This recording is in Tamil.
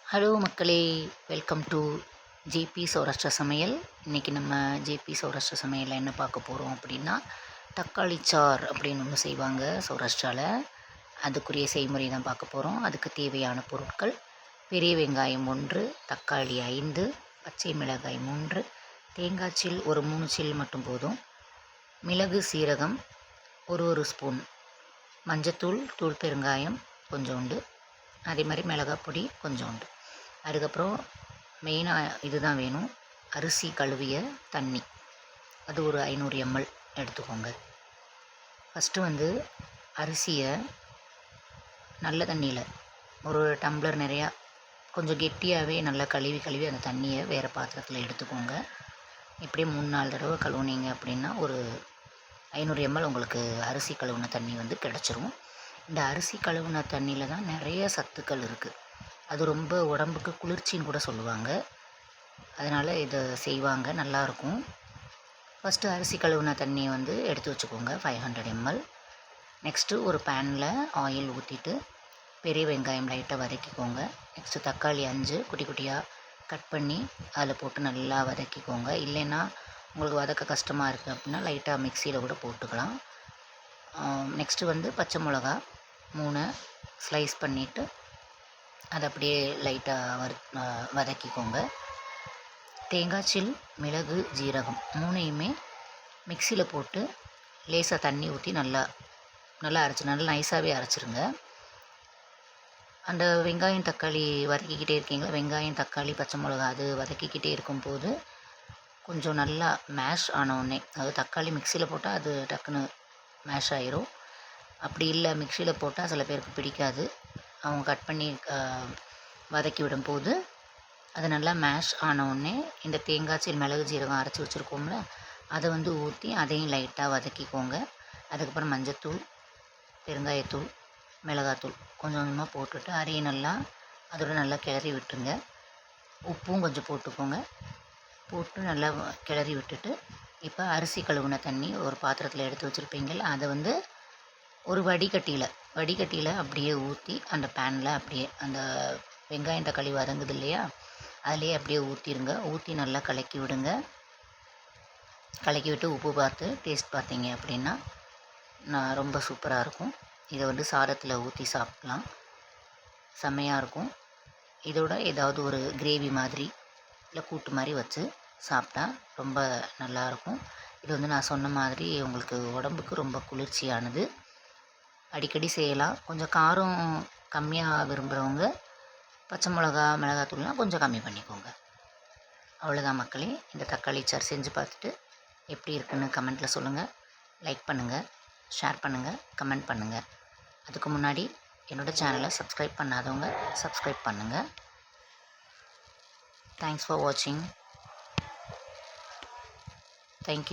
ஹலோ மக்களே, வெல்கம் டு ஜேபி சௌராஷ்டிரா சமையல். இன்றைக்கி நம்ம ஜேபி சௌராஷ்டிரா சமையலில் என்ன பார்க்க போகிறோம் அப்படின்னா, தக்காளி சார் அப்படின்னு ஒன்று செய்வாங்க சௌராஷ்டிராவில். அதுக்குரிய செய்முறை தான் பார்க்க போகிறோம். அதுக்கு தேவையான பொருட்கள்: பெரிய வெங்காயம் 1, தக்காளி 5, பச்சை மிளகாய் 3, தேங்காய் சில் ஒரு 3 சில் மட்டும் போதும், மிளகு சீரகம் ஒரு ஸ்பூன், மஞ்சத்தூள், தூள் பெருங்காயம் கொஞ்சோண்டு, அதே மாதிரி மிளகாய் பொடி கொஞ்சோண்டு. அதுக்கப்புறம் மெயினாக இதுதான் வேணும், அரிசி கழுவிய தண்ணி. அது ஒரு 500 ml எடுத்துக்கோங்க. ஃபஸ்ட்டு அரிசியை நல்ல தண்ணியில் ஒரு டம்ளர் நிறையா கொஞ்சம் கெட்டியாகவே நல்லா கழுவி அந்த தண்ணியை வேறு பாத்திரத்தில் எடுத்துக்கோங்க. இப்படியே 3-4 தடவை கழுவுனீங்க அப்படின்னா ஒரு 500 ml உங்களுக்கு அரிசி கழுவுன தண்ணி கிடச்சிரும். இந்த அரிசி கழுவுன தண்ணியில் தான் நிறைய சத்துக்கள் இருக்குது. அது ரொம்ப உடம்புக்கு குளிர்ச்சின்னு கூட சொல்லுவாங்க. அதனால் இதை செய்வாங்க, நல்லாயிருக்கும். ஃபஸ்ட்டு அரிசி கழுவுன தண்ணியை எடுத்து வச்சுக்கோங்க, 500 ml. நெக்ஸ்ட்டு ஒரு பேனில் ஆயில் ஊற்றிட்டு பெரிய வெங்காயம் லைட்டாக வதக்கிக்கோங்க. நெக்ஸ்ட்டு தக்காளி 5 குட்டி குட்டியாக கட் பண்ணி அதில் போட்டு நல்லா வதக்கிக்கோங்க. இல்லைன்னா உங்களுக்கு வதக்க கஷ்டமாக இருக்குது அப்படின்னா லைட்டாக மிக்சியில் கூட போட்டுக்கலாம். நெக்ஸ்ட்டு பச்சை மிளகா 3 ஸ்லைஸ் பண்ணிவிட்டு அதை அப்படியே லைட்டாக வதக்கிக்கோங்க. தேங்காய் சில், மிளகு, ஜீரகம் 3யுமே மிக்சியில் போட்டு லேசாக தண்ணி ஊற்றி நல்லா அரைச்சி நல்லா நைஸாகவே அரைச்சிருங்க. அந்த வெங்காயம் தக்காளி வதக்கிக்கிட்டே இருக்கீங்களா, வெங்காயம் தக்காளி பச்சை மிளகா அது வதக்கிக்கிட்டே இருக்கும்போது கொஞ்சம் நல்லா மேஷ் ஆனவுடனே, அதாவது தக்காளி மிக்சியில் போட்டால் அது டக்குன்னு மேஷ் ஆயிரும். அப்படி இல்லை, மிக்சியில் போட்டால் சில பேருக்கு பிடிக்காது, அவங்க கட் பண்ணி வதக்கி விடும்போது அது நல்லா மேஷ் ஆனவுடனே இந்த தேங்காய் சில், மிளகு, ஜீரகம் அரைச்சி வச்சுருக்கோம்ல அதை ஊற்றி அதையும் லைட்டாக வதக்கிக்கோங்க. அதுக்கப்புறம் மஞ்சத்தூள், பெருங்காயத்தூள், மிளகாத்தூள் கொஞ்சம் கொஞ்சமாக போட்டுட்டு அதையும் அதோட நல்லா கிளறி விட்டுருங்க. உப்பும் கொஞ்சம் போட்டுக்கோங்க. போட்டு நல்லா கிளறி விட்டுட்டு இப்போ அரிசி கழுவுன தண்ணி ஒரு பாத்திரத்தில் எடுத்து வச்சுருப்பீங்கள அதை ஒரு வடிகட்டியில் அப்படியே ஊற்றி அந்த பேனில் அப்படியே அந்த வெங்காயம் தக்காளி வதங்குது இல்லையா, அதிலே அப்படியே ஊற்றிடுங்க. ஊற்றி நல்லா கலக்கி விடுங்க. கலக்கி விட்டு உப்பு பார்த்து டேஸ்ட் பார்த்தீங்க அப்படின்னா ரொம்ப சூப்பராக இருக்கும். இதை சாதத்தில் ஊற்றி சாப்பிட்லாம், செம்மையாக இருக்கும். இதோட ஏதாவது ஒரு கிரேவி மாதிரி இல்லை கூட்டு மாதிரி வச்சு சாப்பிட்டா ரொம்ப நல்லாயிருக்கும். இது நான் சொன்ன மாதிரி உங்களுக்கு உடம்புக்கு ரொம்ப குளிர்ச்சியானது. அடிக்கடி செய்யலாம். கொஞ்சம் காரம் கம்மியாக விரும்புகிறவங்க பச்சை மிளகா, மிளகாத்தூள்லாம் கொஞ்சம் கம்மி பண்ணிக்கோங்க. அவ்வளோதான் மக்களே. இந்த தக்காளி சார் செஞ்சு பார்த்துட்டு எப்படி இருக்குன்னு கமெண்ட்டில் சொல்லுங்கள். லைக் பண்ணுங்கள், ஷேர் பண்ணுங்கள், கமெண்ட் பண்ணுங்கள். அதுக்கு முன்னாடி என்னோடய சேனலை சப்ஸ்கிரைப் பண்ணாதவங்க சப்ஸ்கிரைப் பண்ணுங்கள். தேங்க்ஸ் ஃபார் வாட்சிங். தேங்க்யூ.